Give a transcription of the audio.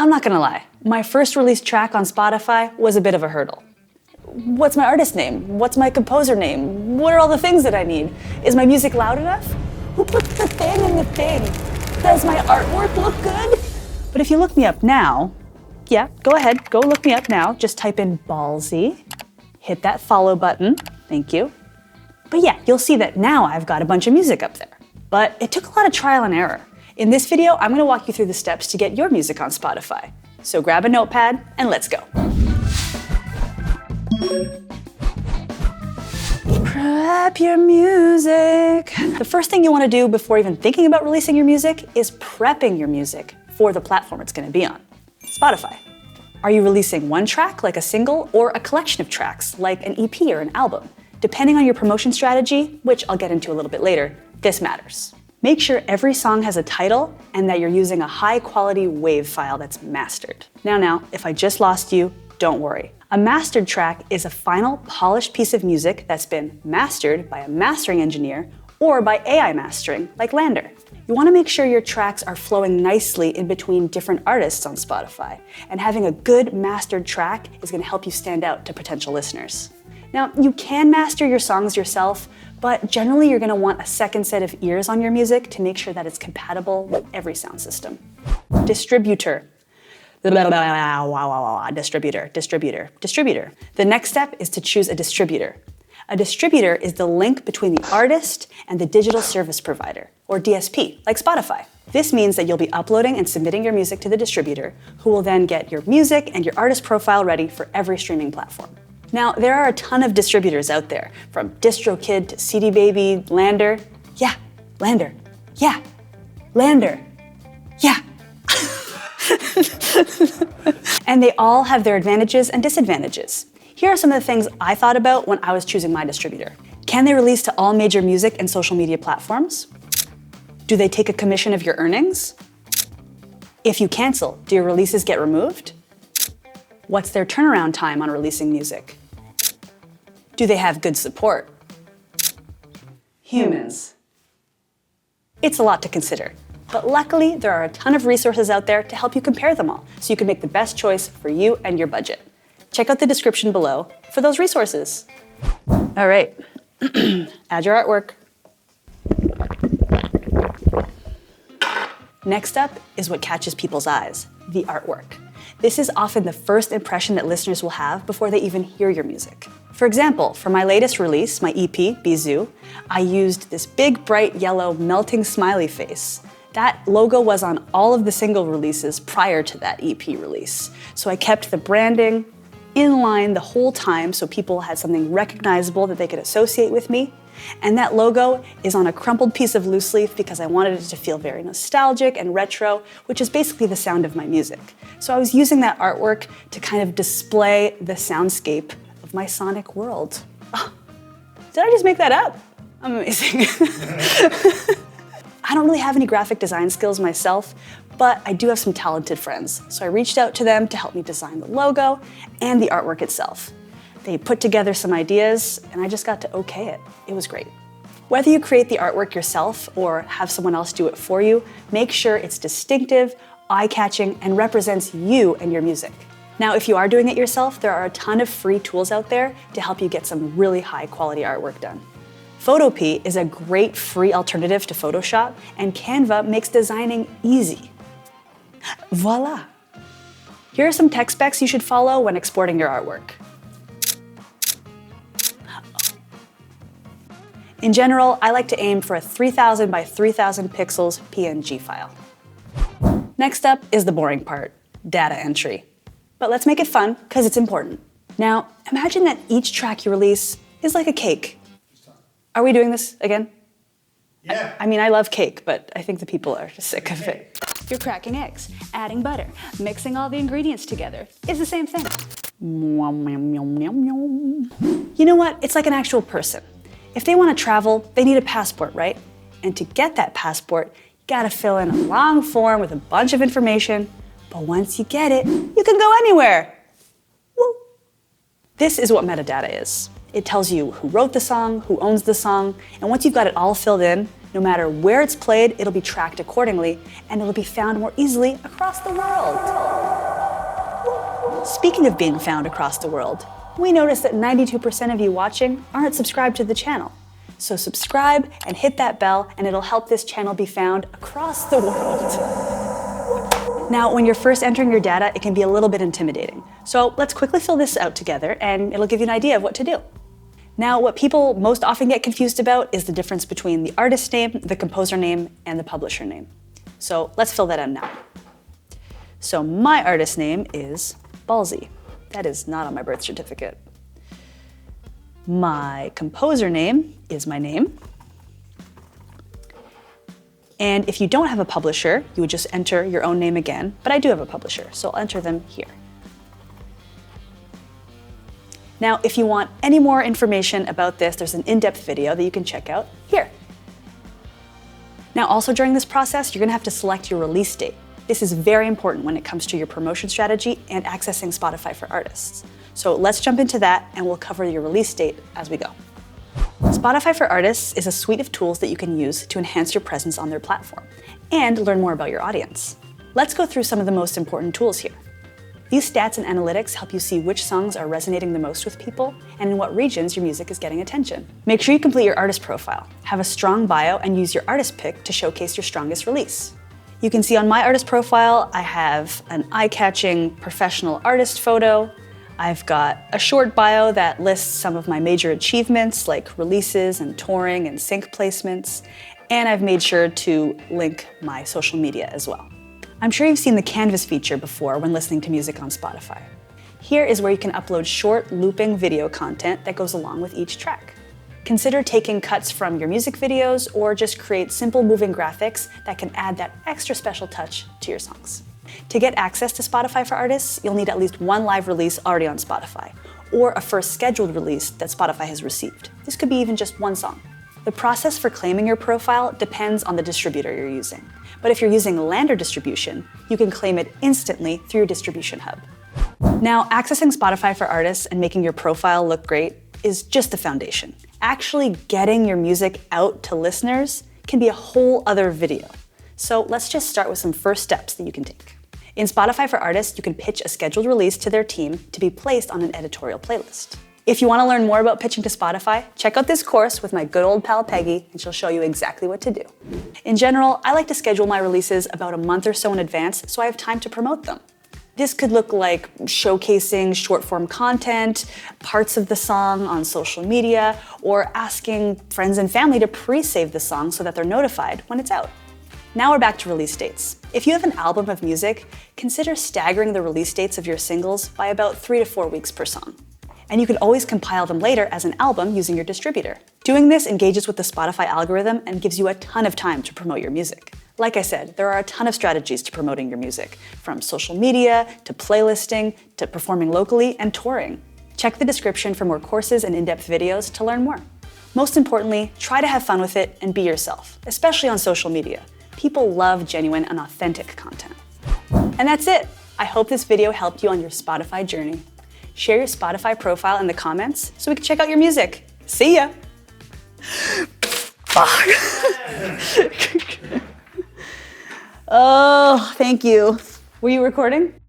I'm not gonna lie, my first released track on Spotify was a bit of a hurdle. What's my artist name? What's my composer name? What are all the things that I need? Is my music loud enough? Who puts the thing in the thing? Does my artwork look good? But if you look me up now, yeah, go ahead, go look me up now. Just type in ballsy, hit that follow button, thank you. But yeah, you'll see that now I've got a bunch of music up there. But it took a lot of trial and error. In this video, I'm gonna walk you through the steps to get your music on Spotify. So grab a notepad and let's go. Prep your music. The first thing you wanna do before even thinking about releasing your music is prepping your music for the platform it's gonna be on, Spotify. Are you releasing one track, like a single, or a collection of tracks, like an EP or an album? Depending on your promotion strategy, which I'll get into a little bit later, this matters. Make sure every song has a title and that you're using a high-quality WAV file that's mastered. Now, if I just lost you, don't worry. A mastered track is a final, polished piece of music that's been mastered by a mastering engineer or by AI mastering, like Lander. You want to make sure your tracks are flowing nicely in between different artists on Spotify, and having a good mastered track is going to help you stand out to potential listeners. Now, you can master your songs yourself, but generally you're going to want a second set of ears on your music to make sure that it's compatible with every sound system. Distributor. Distributor. The next step is to choose a distributor. A distributor is the link between the artist and the digital service provider, or DSP, like Spotify. This means that you'll be uploading and submitting your music to the distributor, who will then get your music and your artist profile ready for every streaming platform. Now, there are a ton of distributors out there, from DistroKid to CD Baby, Lander. Yeah, Lander. Yeah, Lander. Yeah. And they all have their advantages and disadvantages. Here are some of the things I thought about when I was choosing my distributor. Can they release to all major music and social media platforms? Do they take a commission of your earnings? If you cancel, do your releases get removed? What's their turnaround time on releasing music? Do they have good support? Humans. It's a lot to consider, but luckily there are a ton of resources out there to help you compare them all, so you can make the best choice for you and your budget. Check out the description below for those resources. All right, add your artwork. Next up is what catches people's eyes, the artwork. This is often the first impression that listeners will have before they even hear your music. For example, for my latest release, my EP, Bizou, I used this big, bright yellow melting smiley face. That logo was on all of the single releases prior to that EP release. So I kept the branding in line the whole time so people had something recognizable that they could associate with me. And that logo is on a crumpled piece of loose leaf because I wanted it to feel very nostalgic and retro, which is basically the sound of my music. So I was using that artwork to kind of display the soundscape of my sonic world. Oh, did I just make that up? I'm amazing. I don't really have any graphic design skills myself, but I do have some talented friends. So I reached out to them to help me design the logo and the artwork itself. They put together some ideas, and I just got to okay it. It was great. Whether you create the artwork yourself or have someone else do it for you, make sure it's distinctive, eye-catching, and represents you and your music. Now, if you are doing it yourself, there are a ton of free tools out there to help you get some really high-quality artwork done. Photopea is a great free alternative to Photoshop, and Canva makes designing easy. Voila! Here are some tech specs you should follow when exporting your artwork. In general, I like to aim for a 3000 by 3000 pixels PNG file. Next up is the boring part, data entry. But let's make it fun, because it's important. Now, imagine that each track you release is like a cake. Are we doing this again? Yeah. I mean, I love cake, but I think the people are just sick of it. You're cracking eggs, adding butter, mixing all the ingredients together. It's the same thing. You know what? It's like an actual person. If they want to travel, they need a passport, right? And to get that passport, you gotta fill in a long form with a bunch of information, but once you get it, you can go anywhere. Woo. This is what metadata is. It tells you who wrote the song, who owns the song, and once you've got it all filled in, No matter where it's played, it'll be tracked accordingly, and it'll be found more easily across the world. Speaking of being found across the world, we noticed that 92% of you watching aren't subscribed to the channel. So subscribe and hit that bell, and it'll help this channel be found across the world. Now, when you're first entering your data, it can be a little bit intimidating. So let's quickly fill this out together, and it'll give you an idea of what to do. Now, what people most often get confused about is the difference between the artist name, the composer name, and the publisher name. So let's fill that out now. So my artist name is Ballsy. That is not on my birth certificate. My composer name is my name. And if you don't have a publisher, you would just enter your own name again, but I do have a publisher, so I'll enter them here. Now, if you want any more information about this, there's an in-depth video that you can check out here. Now, also during this process, you're gonna have to select your release date. This is very important when it comes to your promotion strategy and accessing Spotify for artists. So let's jump into that, and we'll cover your release date as we go. Spotify for Artists is a suite of tools that you can use to enhance your presence on their platform and learn more about your audience. Let's go through some of the most important tools here. These stats and analytics help you see which songs are resonating the most with people and in what regions your music is getting attention. Make sure you complete your artist profile, have a strong bio, and use your artist pick to showcase your strongest release. You can see on my artist profile, I have an eye-catching professional artist photo. I've got a short bio that lists some of my major achievements like releases and touring and sync placements, and I've made sure to link my social media as well. I'm sure you've seen the Canvas feature before when listening to music on Spotify. Here is where you can upload short looping video content that goes along with each track. Consider taking cuts from your music videos or just create simple moving graphics that can add that extra special touch to your songs. To get access to Spotify for Artists, you'll need at least one live release already on Spotify, or a first scheduled release that Spotify has received. This could be even just one song. The process for claiming your profile depends on the distributor you're using. But if you're using Lander distribution, you can claim it instantly through your distribution hub. Now, accessing Spotify for Artists and making your profile look great is just the foundation. Actually getting your music out to listeners can be a whole other video. So let's just start with some first steps that you can take. In Spotify for Artists, you can pitch a scheduled release to their team to be placed on an editorial playlist. If you want to learn more about pitching to Spotify, check out this course with my good old pal Peggy, and she'll show you exactly what to do. In general, I like to schedule my releases about a month or so in advance so I have time to promote them. This could look like showcasing short-form content, parts of the song on social media, or asking friends and family to pre-save the song so that they're notified when it's out. Now we're back to release dates. If you have an album of music, consider staggering the release dates of your singles by about 3 to 4 weeks per song. And you can always compile them later as an album using your distributor. Doing this engages with the Spotify algorithm and gives you a ton of time to promote your music. Like I said, there are a ton of strategies to promoting your music, from social media, to playlisting, to performing locally, and touring. Check the description for more courses and in-depth videos to learn more. Most importantly, try to have fun with it and be yourself, especially on social media. People love genuine and authentic content. And that's it. I hope this video helped you on your Spotify journey. Share your Spotify profile in the comments so we can check out your music. See ya! Fuck. Oh, thank you. Were you recording?